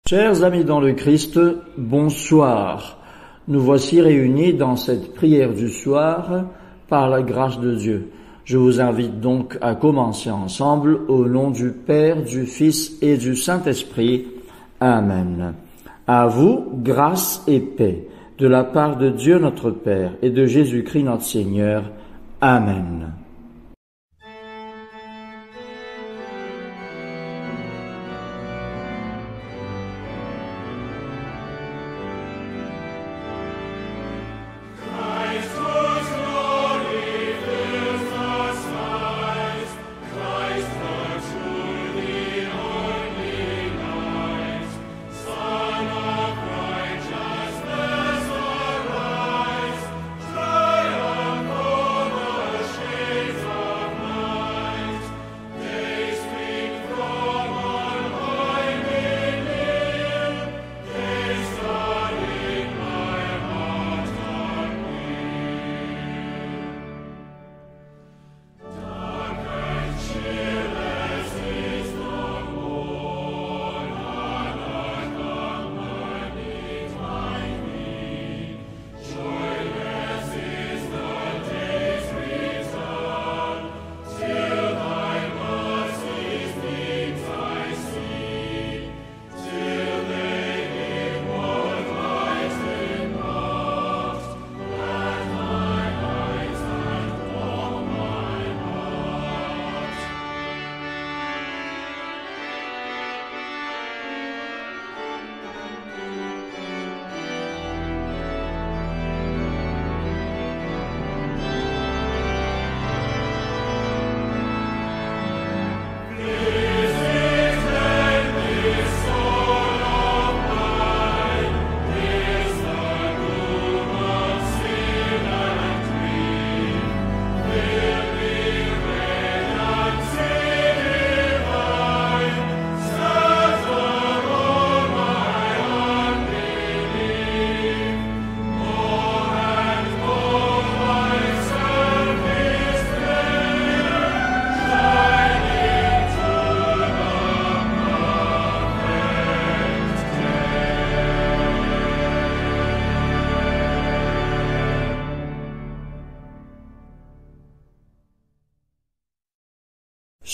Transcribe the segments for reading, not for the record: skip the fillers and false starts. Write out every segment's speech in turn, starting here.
Chers amis dans le Christ, bonsoir. Nous voici réunis dans cette prière du soir par la grâce de Dieu. Je vous invite donc à commencer ensemble au nom du Père, du Fils et du Saint-Esprit. Amen. À vous, grâce et paix, de la part de Dieu notre Père et de Jésus-Christ notre Seigneur. Amen.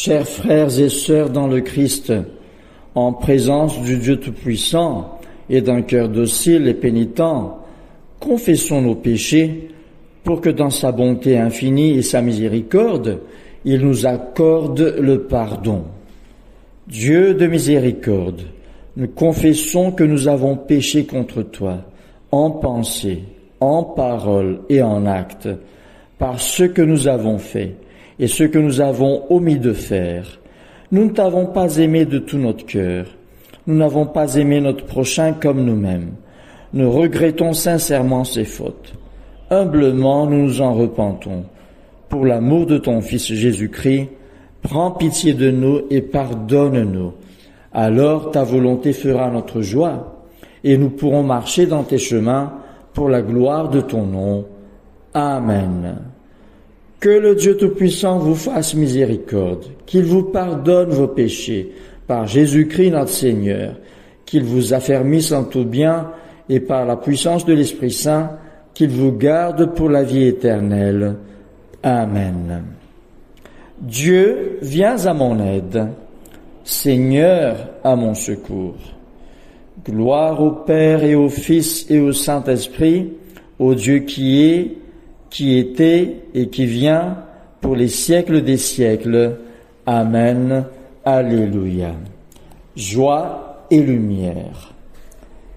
Chers frères et sœurs dans le Christ, en présence du Dieu Tout-Puissant et d'un cœur docile et pénitent, confessons nos péchés pour que dans sa bonté infinie et sa miséricorde, il nous accorde le pardon. Dieu de miséricorde, nous confessons que nous avons péché contre toi, en pensée, en parole et en acte, par ce que nous avons fait et ce que nous avons omis de faire. Nous ne t'avons pas aimé de tout notre cœur. Nous n'avons pas aimé notre prochain comme nous-mêmes. Nous regrettons sincèrement ces fautes. Humblement, nous nous en repentons. Pour l'amour de ton Fils Jésus-Christ, prends pitié de nous et pardonne-nous. Alors ta volonté fera notre joie, et nous pourrons marcher dans tes chemins pour la gloire de ton nom. Amen. Que le Dieu Tout-Puissant vous fasse miséricorde, qu'il vous pardonne vos péchés, par Jésus-Christ notre Seigneur, qu'il vous affermisse en tout bien, et par la puissance de l'Esprit Saint, qu'il vous garde pour la vie éternelle. Amen. Dieu, viens à mon aide. Seigneur, à mon secours. Gloire au Père et au Fils et au Saint-Esprit, au Dieu qui est, qui était et qui vient, pour les siècles des siècles. Amen. Alléluia. Joie et lumière.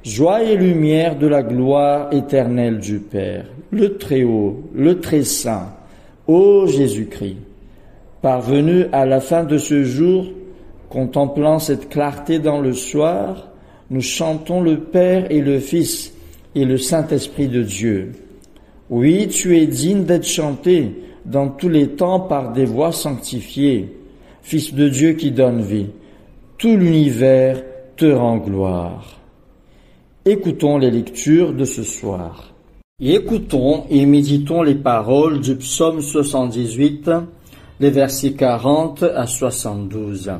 Joie et lumière de la gloire éternelle du Père, le Très-Haut, le Très-Saint, ô Jésus-Christ. Parvenu à la fin de ce jour, contemplant cette clarté dans le soir, nous chantons le Père et le Fils et le Saint-Esprit de Dieu. Oui, tu es digne d'être chanté dans tous les temps par des voix sanctifiées. Fils de Dieu qui donne vie, tout l'univers te rend gloire. Écoutons les lectures de ce soir. Écoutons et méditons les paroles du psaume 78, les versets 40 à 72.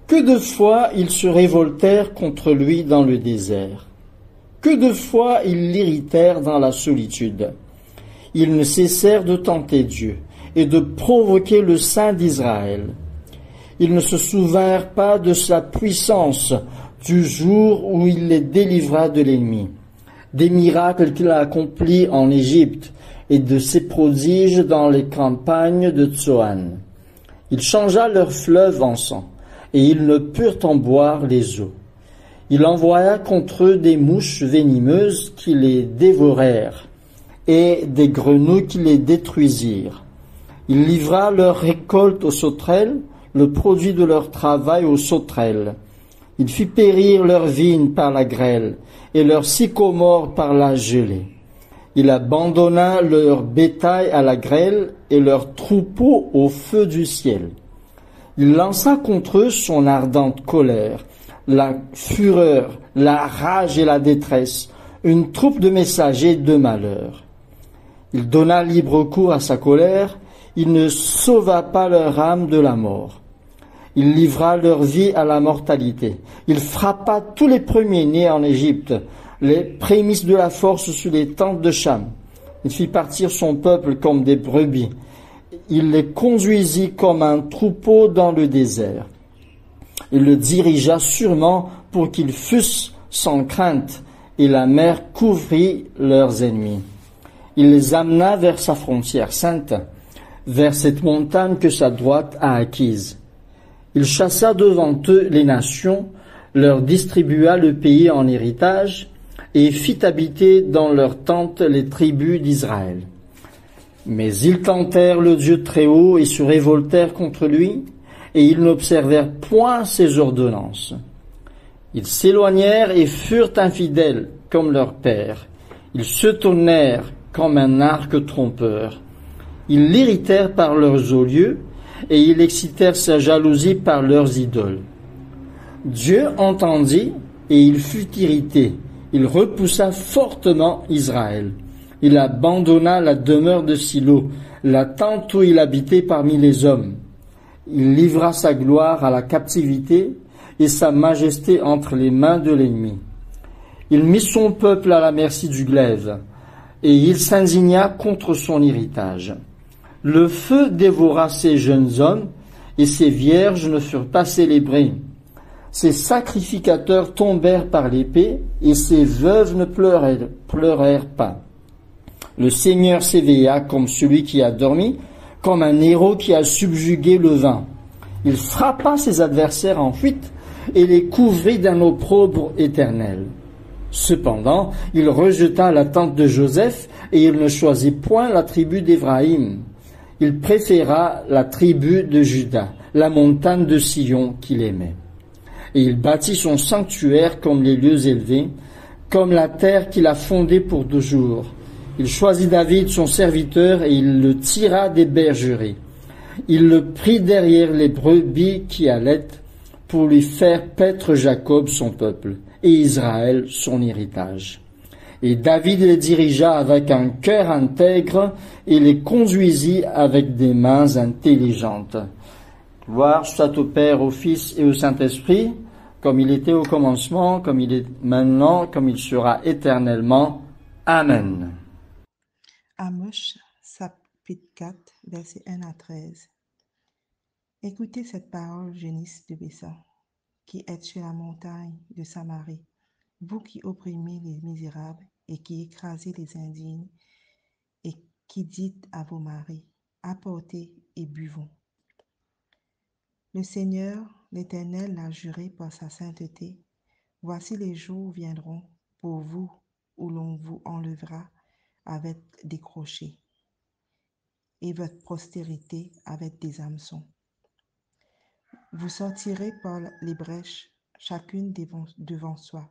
Que de fois ils se révoltèrent contre lui dans le désert. Que de fois ils l'irritèrent dans la solitude. Ils ne cessèrent de tenter Dieu et de provoquer le Saint d'Israël. Ils ne se souvinrent pas de sa puissance du jour où il les délivra de l'ennemi, des miracles qu'il a accomplis en Égypte et de ses prodiges dans les campagnes de Tsoan. Il changea leurs fleuves en sang, et ils ne purent en boire les eaux. Il envoya contre eux des mouches venimeuses qui les dévorèrent, et des grenouilles qui les détruisirent. Il livra leur récolte aux sauterelles, le produit de leur travail aux sauterelles. Il fit périr leurs vignes par la grêle, et leurs sycomores par la gelée. Il abandonna leur bétail à la grêle, et leurs troupeaux au feu du ciel. Il lança contre eux son ardente colère, la fureur, la rage et la détresse, une troupe de messagers de malheur. Il donna libre cours à sa colère, il ne sauva pas leur âme de la mort. Il livra leur vie à la mortalité. Il frappa tous les premiers-nés en Égypte, les prémices de la force sur les tentes de Cham. Il fit partir son peuple comme des brebis. Il les conduisit comme un troupeau dans le désert. Il le dirigea sûrement pour qu'ils fussent sans crainte, et la mer couvrit leurs ennemis. Il les amena vers sa frontière sainte, vers cette montagne que sa droite a acquise. Il chassa devant eux les nations, leur distribua le pays en héritage, et fit habiter dans leurs tentes les tribus d'Israël. Mais ils tentèrent le Dieu Très-Haut et se révoltèrent contre lui, et ils n'observèrent point ses ordonnances. Ils s'éloignèrent et furent infidèles comme leur père. Ils se tournèrent comme un arc trompeur. Ils l'irritèrent par leurs hauts lieux, et ils excitèrent sa jalousie par leurs idoles. Dieu entendit, et il fut irrité. Il repoussa fortement Israël. Il abandonna la demeure de Silo, la tente où il habitait parmi les hommes. Il livra sa gloire à la captivité et sa majesté entre les mains de l'ennemi. Il mit son peuple à la merci du glaive, et il s'indigna contre son héritage. Le feu dévora ses jeunes hommes, et ses vierges ne furent pas célébrées. Ses sacrificateurs tombèrent par l'épée, et ses veuves ne pleurèrent pas. Le Seigneur s'éveilla comme celui qui a dormi, comme un héros qui a subjugué le vin. Il frappa ses adversaires en fuite et les couvrit d'un opprobre éternel. Cependant, il rejeta la tente de Joseph et il ne choisit point la tribu d'Éphraïm. Il préféra la tribu de Juda, la montagne de Sion qu'il aimait. Et il bâtit son sanctuaire comme les lieux élevés, comme la terre qu'il a fondée pour toujours. Il choisit David, son serviteur, et il le tira des bergeries. Il le prit derrière les brebis qui allaitent pour lui faire paître Jacob, son peuple, et Israël, son héritage. Et David les dirigea avec un cœur intègre et les conduisit avec des mains intelligentes. Gloire soit au Père, au Fils et au Saint-Esprit, comme il était au commencement, comme il est maintenant, comme il sera éternellement. Amen. Amos, chapitre 4, versets 1 à 13. Écoutez cette parole, génisse de Bessan, qui êtes sur la montagne de Samarie, vous qui opprimez les misérables et qui écrasez les indignes, et qui dites à vos maris, apportez et buvons. Le Seigneur, l'Éternel, l'a juré par sa sainteté. Voici les jours viendront pour vous où l'on vous enlèvera avec des crochets, et votre postérité avec des hameçons. Vous sortirez par les brèches, chacune devant soi,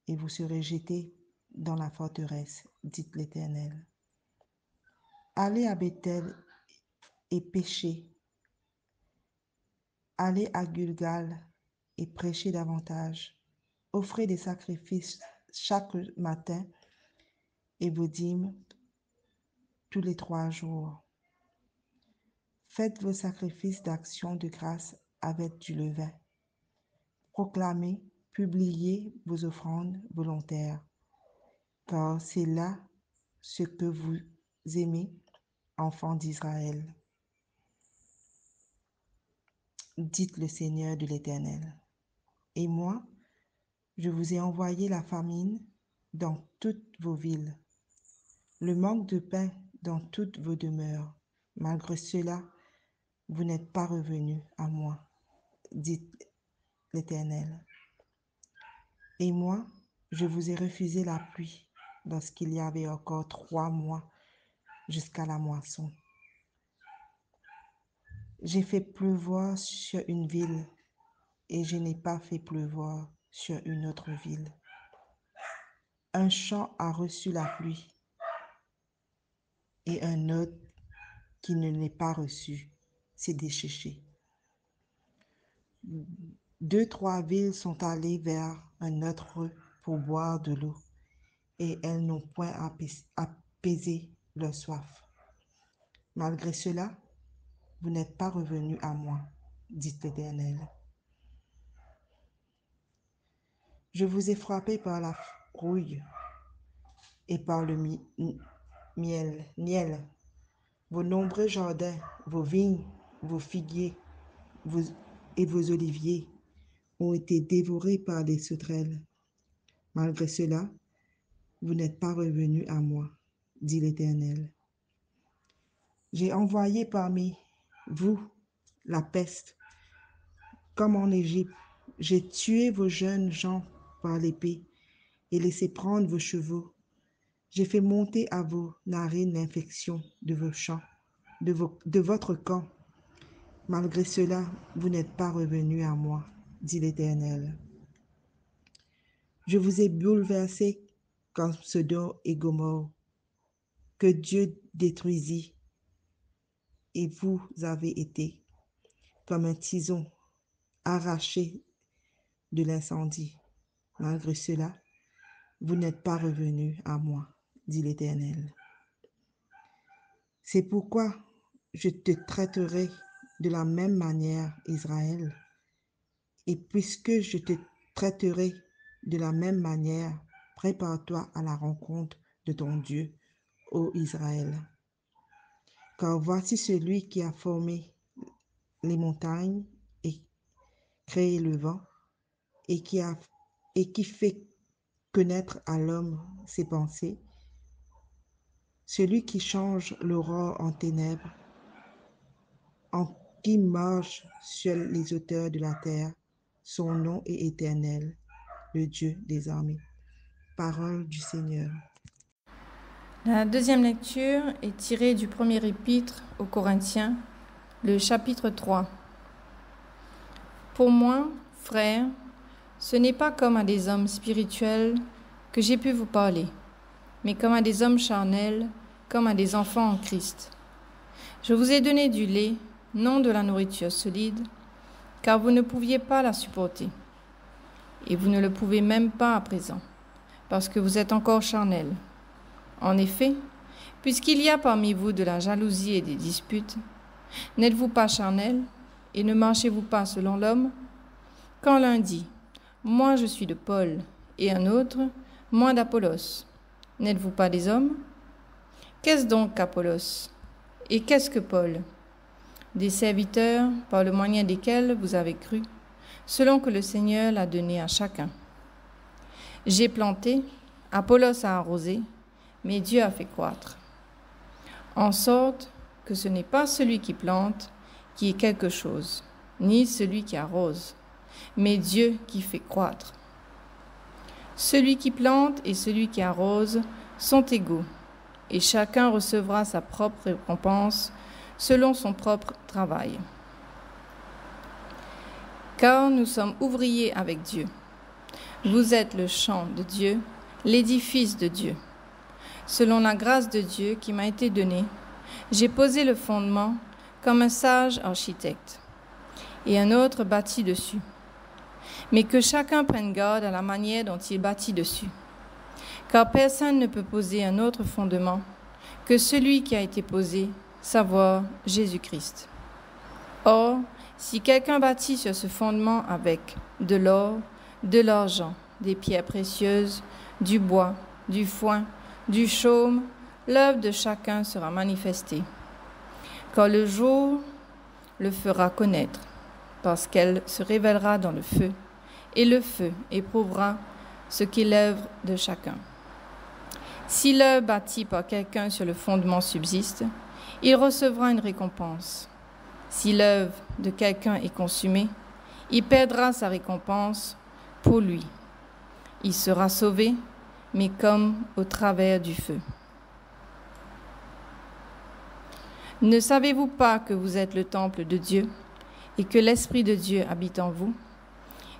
et vous serez jetés dans la forteresse, dit l'Éternel. Allez à Bethel et péchez. Allez à Gilgal et prêchez davantage. Offrez des sacrifices chaque matin et vos dîmes tous les 3 jours. Faites vos sacrifices d'action de grâce avec du levain. proclamez, publiez vos offrandes volontaires, car c'est là ce que vous aimez, enfants d'Israël. Dites le Seigneur de l'Éternel. Et moi, je vous ai envoyé la famine dans toutes vos villes, le manque de pain dans toutes vos demeures. Malgré cela, vous n'êtes pas revenus à moi, dit l'Éternel. Et moi, je vous ai refusé la pluie lorsqu'il y avait encore 3 mois jusqu'à la moisson. J'ai fait pleuvoir sur une ville et je n'ai pas fait pleuvoir sur une autre ville. Un champ a reçu la pluie et un autre qui ne l'ait pas reçu s'est desséché. 2, 3 villes sont allées vers un autre pour boire de l'eau et elles n'ont point apaisé leur soif. Malgré cela, vous n'êtes pas revenus à moi, dit l'Éternel. Je vous ai frappé par la rouille et par le miel. Vos nombreux jardins, vos vignes, vos figuiers et vos oliviers ont été dévorés par des sauterelles. Malgré cela, vous n'êtes pas revenus à moi, dit l'Éternel. J'ai envoyé parmi vous la peste, comme en Égypte. J'ai tué vos jeunes gens par l'épée et laissé prendre vos chevaux. J'ai fait monter à vos narines l'infection de vos champs, de votre camp. Malgré cela, vous n'êtes pas revenus à moi, dit l'Éternel. Je vous ai bouleversés comme Sodome et Gomorrhe, que Dieu détruisit, et vous avez été comme un tison arraché de l'incendie. Malgré cela, vous n'êtes pas revenus à moi, dit l'Éternel. C'est pourquoi je te traiterai de la même manière, Israël, et puisque je te traiterai de la même manière, prépare-toi à la rencontre de ton Dieu, ô Israël. Car voici celui qui a formé les montagnes et créé le vent, et qui fait connaître à l'homme ses pensées, celui qui change l'aurore en ténèbres, qui marche sur les hauteurs de la terre. Son nom est éternel, le Dieu des armées. Parole du Seigneur. La deuxième lecture est tirée du premier épître aux Corinthiens, le chapitre 3. Pour moi, frères, ce n'est pas comme à des hommes spirituels que j'ai pu vous parler, mais comme à des hommes charnels, comme à des enfants en Christ. Je vous ai donné du lait, non de la nourriture solide, car vous ne pouviez pas la supporter. Et vous ne le pouvez même pas à présent, parce que vous êtes encore charnels. En effet, puisqu'il y a parmi vous de la jalousie et des disputes, n'êtes-vous pas charnels et ne marchez-vous pas selon l'homme? Quand l'un dit « Moi je suis de Paul » et un autre « Moi d'Apollos », n'êtes-vous pas des hommes? Qu'est-ce donc qu'Apollos? Et qu'est-ce que Paul? Des serviteurs par le moyen desquels vous avez cru, selon que le Seigneur l'a donné à chacun. J'ai planté, Apollos a arrosé, mais Dieu a fait croître. En sorte que ce n'est pas celui qui plante qui est quelque chose, ni celui qui arrose, mais Dieu qui fait croître. Celui qui plante et celui qui arrose sont égaux, et chacun recevra sa propre récompense selon son propre travail. Car nous sommes ouvriers avec Dieu. Vous êtes le champ de Dieu, l'édifice de Dieu. Selon la grâce de Dieu qui m'a été donnée, j'ai posé le fondement comme un sage architecte, et un autre bâtit dessus. Mais que chacun prenne garde à la manière dont il bâtit dessus. Car personne ne peut poser un autre fondement que celui qui a été posé, savoir Jésus-Christ. Or, Si quelqu'un bâtit sur ce fondement avec de l'or, de l'argent, des pierres précieuses, du bois, du foin, du chaume, l'œuvre de chacun sera manifestée. Quand le jour le fera connaître, parce qu'elle se révélera dans le feu, et le feu éprouvera ce qu'est l'œuvre de chacun. Si l'œuvre bâtie par quelqu'un sur le fondement subsiste, il recevra une récompense. Si l'œuvre de quelqu'un est consumée, il perdra sa récompense pour lui. Il sera sauvé, mais comme au travers du feu. Ne savez-vous pas que vous êtes le temple de Dieu et que l'Esprit de Dieu habite en vous?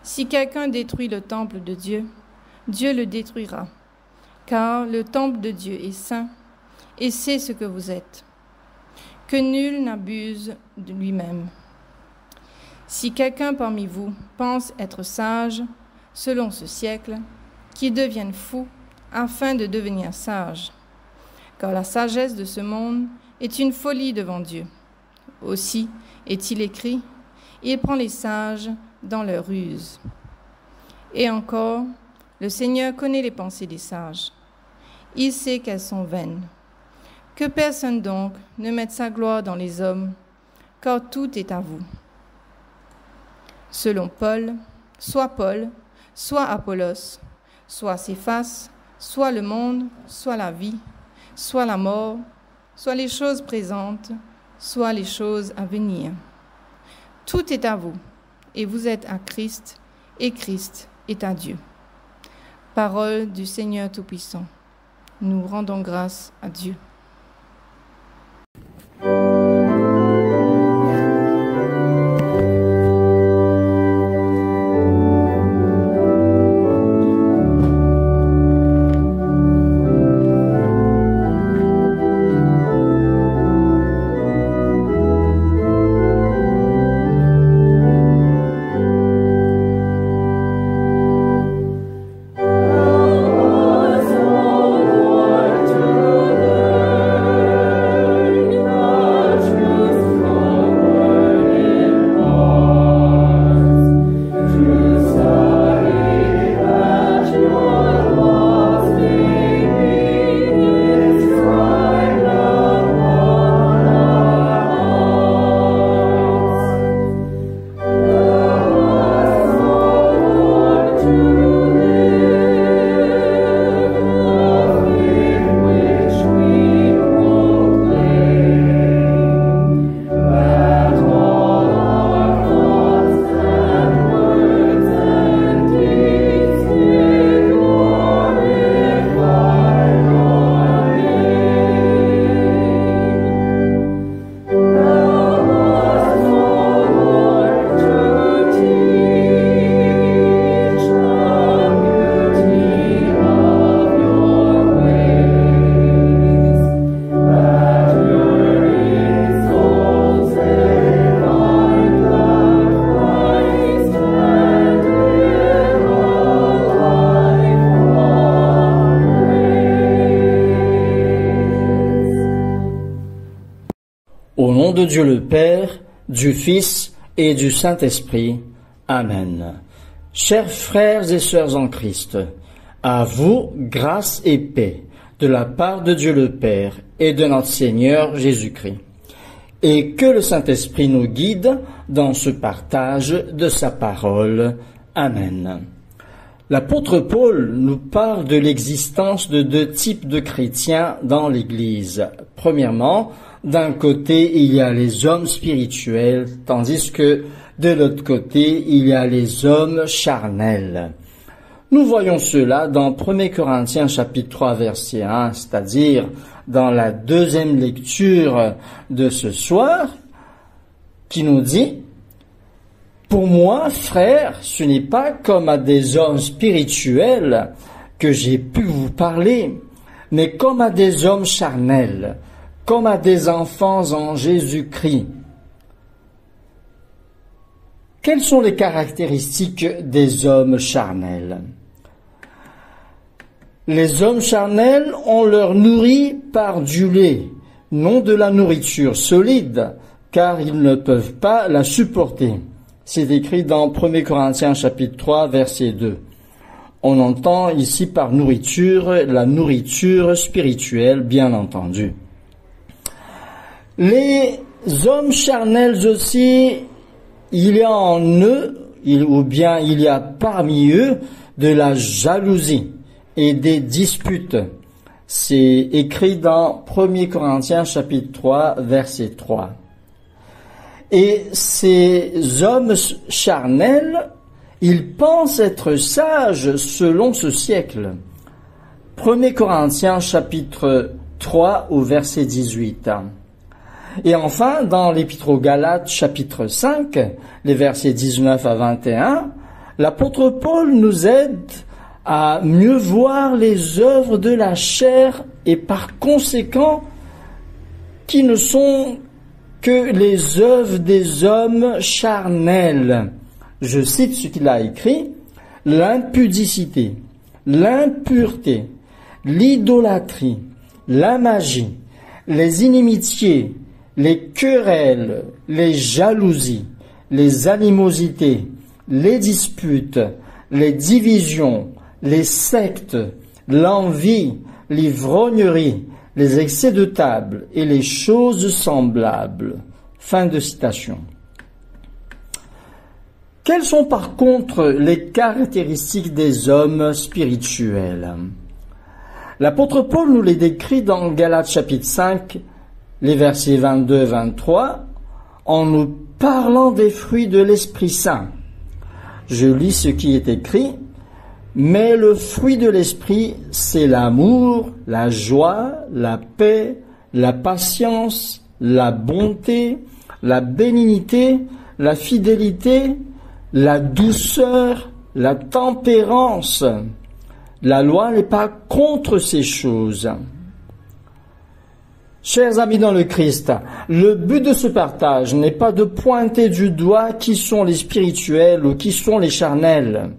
Si quelqu'un détruit le temple de Dieu, Dieu le détruira, car le temple de Dieu est saint, et c'est ce que vous êtes. Que nul n'abuse de lui-même. Si quelqu'un parmi vous pense être sage, selon ce siècle, qu'il devienne fou, afin de devenir sage. Car la sagesse de ce monde est une folie devant Dieu. Aussi est-il écrit, il prend les sages dans leur ruse. Et encore, le Seigneur connaît les pensées des sages. Il sait qu'elles sont vaines. Que personne donc ne mette sa gloire dans les hommes, car tout est à vous. Selon Paul, soit Apollos, soit Céphas, soit le monde, soit la vie, soit la mort, soit les choses présentes, soit les choses à venir. Tout est à vous, et vous êtes à Christ, et Christ est à Dieu. Parole du Seigneur Tout-Puissant. Nous rendons grâce à Dieu. Au nom de Dieu le Père, du Fils et du Saint-Esprit. Amen. Chers frères et sœurs en Christ, à vous grâce et paix de la part de Dieu le Père et de notre Seigneur Jésus-Christ. Et que le Saint-Esprit nous guide dans ce partage de sa parole. Amen. L'apôtre Paul nous parle de l'existence de deux types de chrétiens dans l'Église. Premièrement, d'un côté, il y a les hommes spirituels, tandis que de l'autre côté, il y a les hommes charnels. Nous voyons cela dans 1 Corinthiens chapitre 3 verset 1, c'est-à-dire dans la deuxième lecture de ce soir, qui nous dit « Pour moi, frères, ce n'est pas comme à des hommes spirituels que j'ai pu vous parler, mais comme à des hommes charnels, comme à des enfants en Jésus-Christ. » Quelles sont les caractéristiques des hommes charnels? Les hommes charnels, on leur nourrit par du lait, non de la nourriture solide, car ils ne peuvent pas la supporter. C'est écrit dans 1 Corinthiens chapitre 3, verset 2. On entend ici par nourriture la nourriture spirituelle, bien entendu. Les hommes charnels aussi, il y a en eux, ou bien il y a parmi eux, de la jalousie et des disputes. C'est écrit dans 1 Corinthiens chapitre 3, verset 3. Et ces hommes charnels, ils pensent être sages selon ce siècle. 1 Corinthiens chapitre 3 au verset 18. Et enfin, dans l'Épître aux Galates chapitre 5, les versets 19 à 21, l'apôtre Paul nous aide à mieux voir les œuvres de la chair et par conséquent qui ne sont que les œuvres des hommes charnels. Je cite ce qu'il a écrit: l'impudicité, l'impureté, l'idolâtrie, la magie, les inimitiés, les querelles, les jalousies, les animosités, les disputes, les divisions, les sectes, l'envie, l'ivrognerie, les excès de table et les choses semblables. Fin de citation. Quelles sont par contre les caractéristiques des hommes spirituels? L'apôtre Paul nous les décrit dans Galates chapitre 5, les versets 22 et 23, en nous parlant des fruits de l'Esprit Saint. Je lis ce qui est écrit: mais le fruit de l'Esprit, c'est l'amour, la joie, la paix, la patience, la bonté, la bénignité, la fidélité, la douceur, la tempérance. La loi n'est pas contre ces choses. Chers amis dans le Christ, le but de ce partage n'est pas de pointer du doigt qui sont les spirituels ou qui sont les charnels,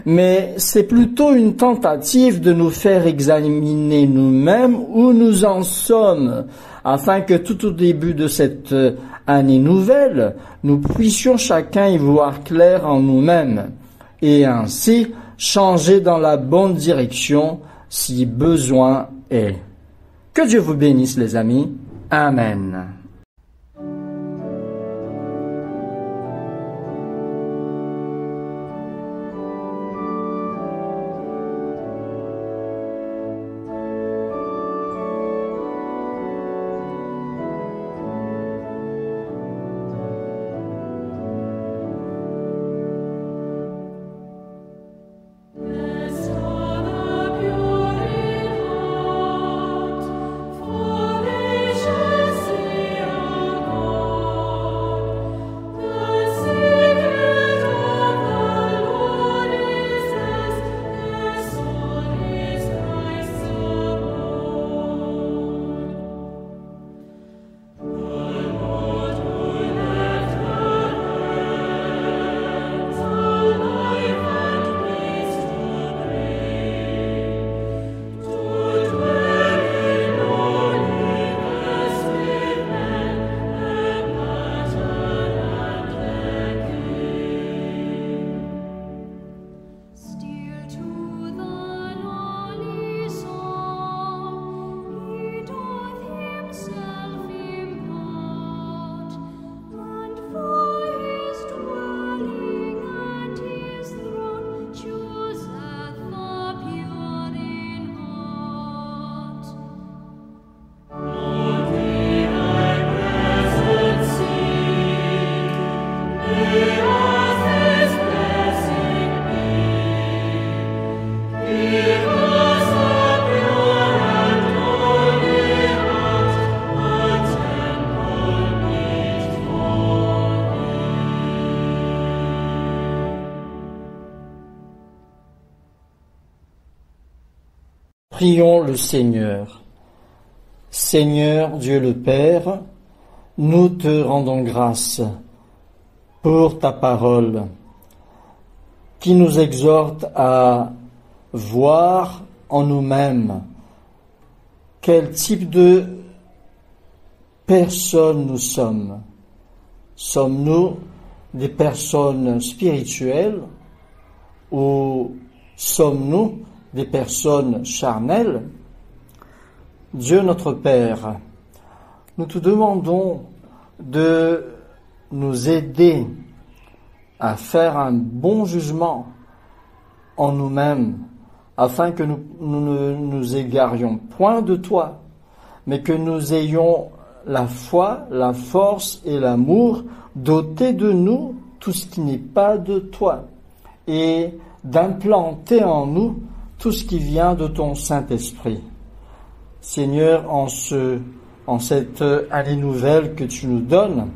mais c'est plutôt une tentative de nous faire examiner nous-mêmes où nous en sommes, afin que tout au début de cette année nouvelle, nous puissions chacun y voir clair en nous-mêmes, et ainsi changer dans la bonne direction si besoin est. Que Dieu vous bénisse, les amis. Amen. Prions le Seigneur. Seigneur Dieu le Père, nous te rendons grâce pour ta parole qui nous exhorte à voir en nous-mêmes quel type de personne nous sommes, Sommes-nous des personnes spirituelles ou sommes-nous des personnes charnelles? Dieu notre Père, nous te demandons de nous aider à faire un bon jugement en nous-mêmes, afin que nous ne nous égarions point de toi, mais que nous ayons la foi, la force et l'amour d'ôter de nous tout ce qui n'est pas de toi et d'implanter en nous tout ce qui vient de ton Saint-Esprit. Seigneur, en cette année nouvelle que tu nous donnes,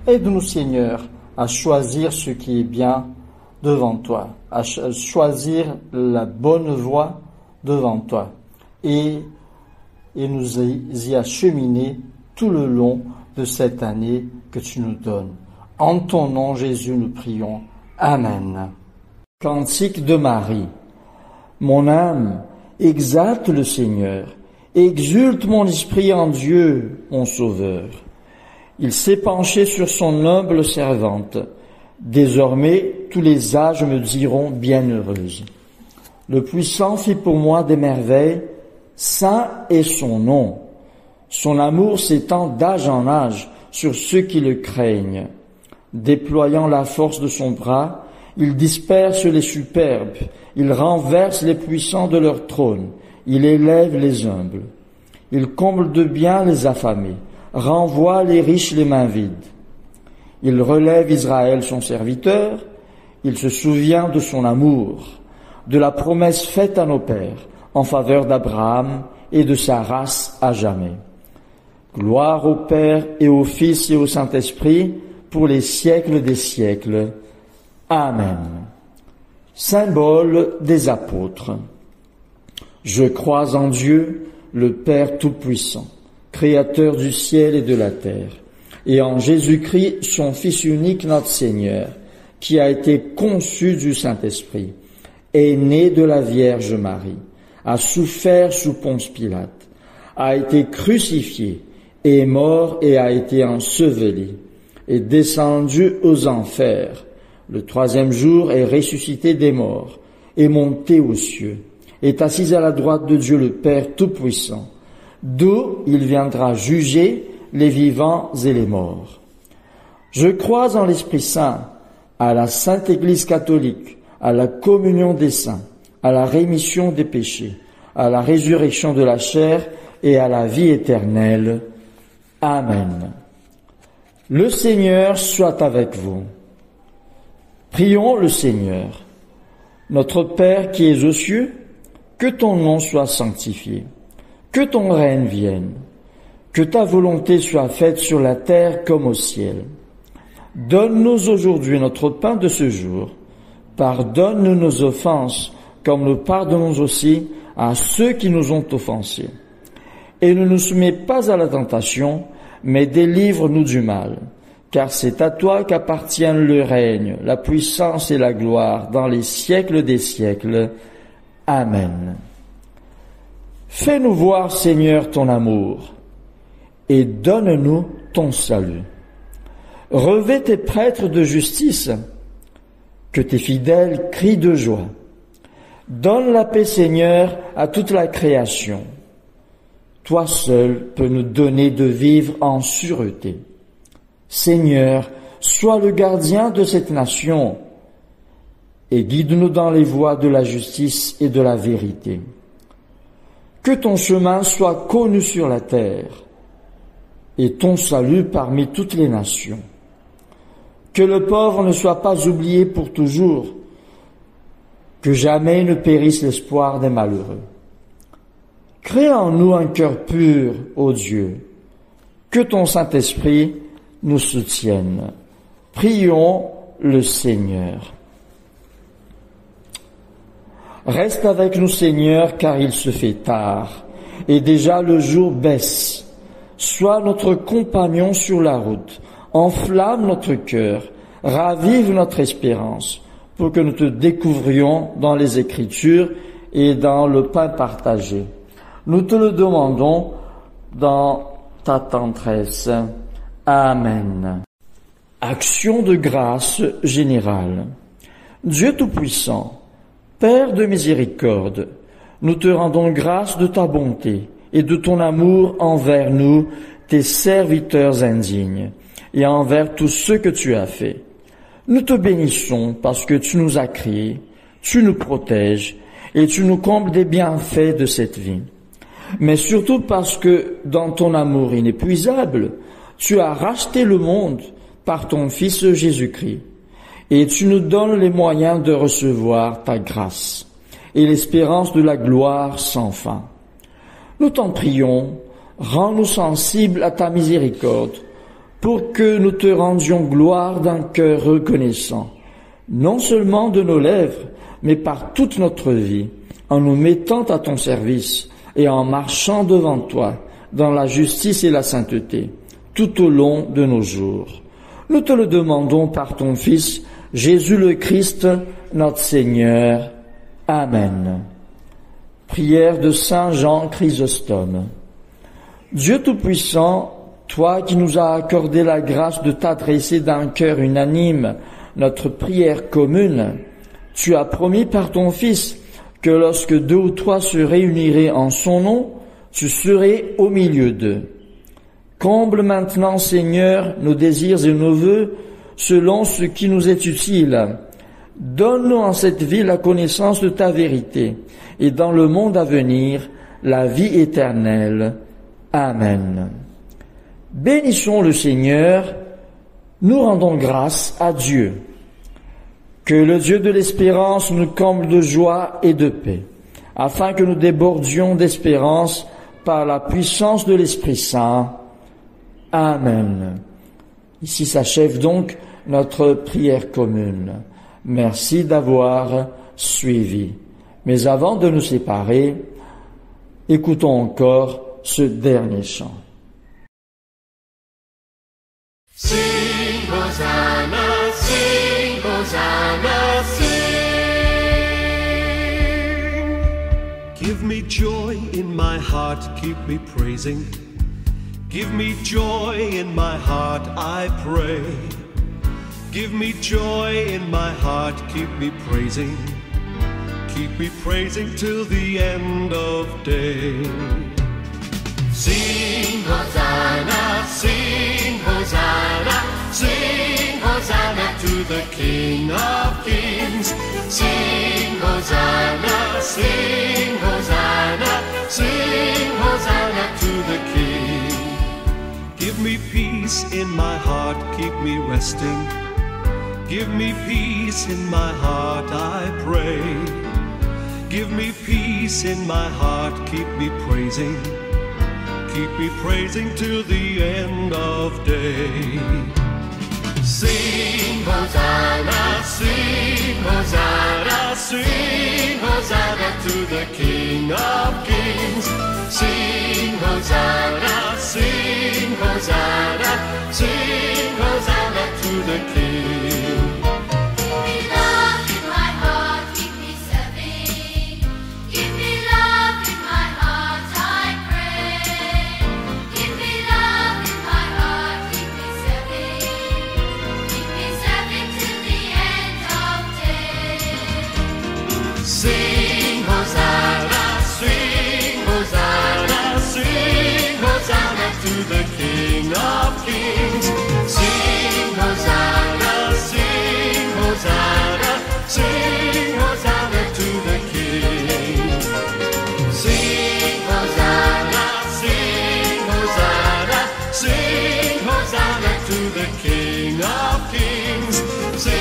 aide-nous, Seigneur, à choisir ce qui est bien devant toi, à choisir la bonne voie devant toi et nous y acheminer tout le long de cette année que tu nous donnes. En ton nom, Jésus, nous prions. Amen. Cantique de Marie. Mon âme exalte le Seigneur, exulte mon esprit en Dieu, mon Sauveur. Il s'est penché sur son humble servante. Désormais, tous les âges me diront bienheureuse. Le Puissant fit pour moi des merveilles, saint est son nom. Son amour s'étend d'âge en âge sur ceux qui le craignent. Déployant la force de son bras, il disperse les superbes, il renverse les puissants de leur trône, il élève les humbles. Il comble de bien les affamés, renvoie les riches les mains vides. Il relève Israël son serviteur, il se souvient de son amour, de la promesse faite à nos pères en faveur d'Abraham et de sa race à jamais. Gloire au Père et au Fils et au Saint-Esprit pour les siècles des siècles. Amen. Symbole des apôtres. Je crois en Dieu, le Père Tout-Puissant, Créateur du ciel et de la terre, et en Jésus-Christ, son Fils unique, notre Seigneur, qui a été conçu du Saint-Esprit, est né de la Vierge Marie, a souffert sous Ponce Pilate, a été crucifié, est mort et a été enseveli, est descendu aux enfers, le troisième jour est ressuscité des morts, est monté aux cieux, est assis à la droite de Dieu le Père Tout-Puissant, d'où il viendra juger les vivants et les morts. Je crois en l'Esprit Saint, à la Sainte Église catholique, à la communion des saints, à la rémission des péchés, à la résurrection de la chair et à la vie éternelle. Amen. Le Seigneur soit avec vous. Prions le Seigneur. Notre Père qui es aux cieux, que ton nom soit sanctifié, que ton règne vienne, que ta volonté soit faite sur la terre comme au ciel. Donne-nous aujourd'hui notre pain de ce jour. Pardonne-nous nos offenses, comme nous pardonnons aussi à ceux qui nous ont offensés. Et ne nous soumets pas à la tentation, mais délivre-nous du mal. Car c'est à toi qu'appartiennent le règne, la puissance et la gloire dans les siècles des siècles. Amen. Fais-nous voir, Seigneur, ton amour, et donne-nous ton salut. Revêt tes prêtres de justice, que tes fidèles crient de joie. Donne la paix, Seigneur, à toute la création. Toi seul peux nous donner de vivre en sûreté. Seigneur, sois le gardien de cette nation et guide-nous dans les voies de la justice et de la vérité. Que ton chemin soit connu sur la terre et ton salut parmi toutes les nations. Que le pauvre ne soit pas oublié pour toujours, que jamais ne périsse l'espoir des malheureux. Crée en nous un cœur pur, ô Dieu, que ton Saint-Esprit nous soutienne. Prions le Seigneur. Reste avec nous, Seigneur, car il se fait tard, et déjà le jour baisse. Sois notre compagnon sur la route, enflamme notre cœur, ravive notre espérance, pour que nous te découvrions dans les Écritures et dans le pain partagé. Nous te le demandons dans ta tendresse. Amen. Action de grâce générale. Dieu Tout-Puissant, Père de miséricorde, nous te rendons grâce de ta bonté et de ton amour envers nous, tes serviteurs indignes, et envers tous ceux que tu as faits. Nous te bénissons parce que tu nous as créés, tu nous protèges et tu nous combles des bienfaits de cette vie. Mais surtout parce que, dans ton amour inépuisable, tu as racheté le monde par ton Fils Jésus-Christ, et tu nous donnes les moyens de recevoir ta grâce et l'espérance de la gloire sans fin. Nous t'en prions, rends-nous sensibles à ta miséricorde, pour que nous te rendions gloire d'un cœur reconnaissant, non seulement de nos lèvres, mais par toute notre vie, en nous mettant à ton service et en marchant devant toi dans la justice et la sainteté, tout au long de nos jours. Nous te le demandons par ton Fils, Jésus le Christ, notre Seigneur. Amen. Prière de Saint Jean Chrysostome. Dieu Tout-Puissant, toi qui nous as accordé la grâce de t'adresser d'un cœur unanime notre prière commune, tu as promis par ton Fils que lorsque 2 ou 3 se réuniraient en son nom, tu serais au milieu d'eux. Comble maintenant, Seigneur, nos désirs et nos vœux selon ce qui nous est utile. Donne-nous en cette vie la connaissance de ta vérité et dans le monde à venir la vie éternelle. Amen. Bénissons le Seigneur, nous rendons grâce à Dieu. Que le Dieu de l'espérance nous comble de joie et de paix, afin que nous débordions d'espérance par la puissance de l'Esprit Saint. Amen. Ici s'achève donc notre prière commune. Merci d'avoir suivi. Mais avant de nous séparer, écoutons encore ce dernier chant. Sing Hosanna, sing Hosanna, sing. Give me joy in my heart, keep me praising. Give me joy in my heart, I pray. Give me joy in my heart, keep me praising. Keep me praising till the end of day. Sing Hosanna, sing Hosanna, sing Hosanna to the King of Kings. Sing Hosanna, sing Hosanna, sing Hosanna to the King. Give me peace in my heart, keep me resting. Give me peace in my heart, I pray. Give me peace in my heart, keep me praising. Keep me praising till the end of day. Sing Hosanna, sing Hosanna, sing Hosanna to the King of Kings. Sing Hosanna, sing Hosanna, sing Hosanna to the King. Give me love in my heart, keep me serving. Give me love in my heart, I pray. Give me love in my heart, keep me serving. Keep me serving till the end of day. Sing Hosanna, sing Hosanna, sing Hosanna to the King of Kings. Sing Hosanna, sing Hosanna, sing Hosanna to the King. Sing Hosanna, sing Hosanna, sing Hosanna to the King of Kings. Sing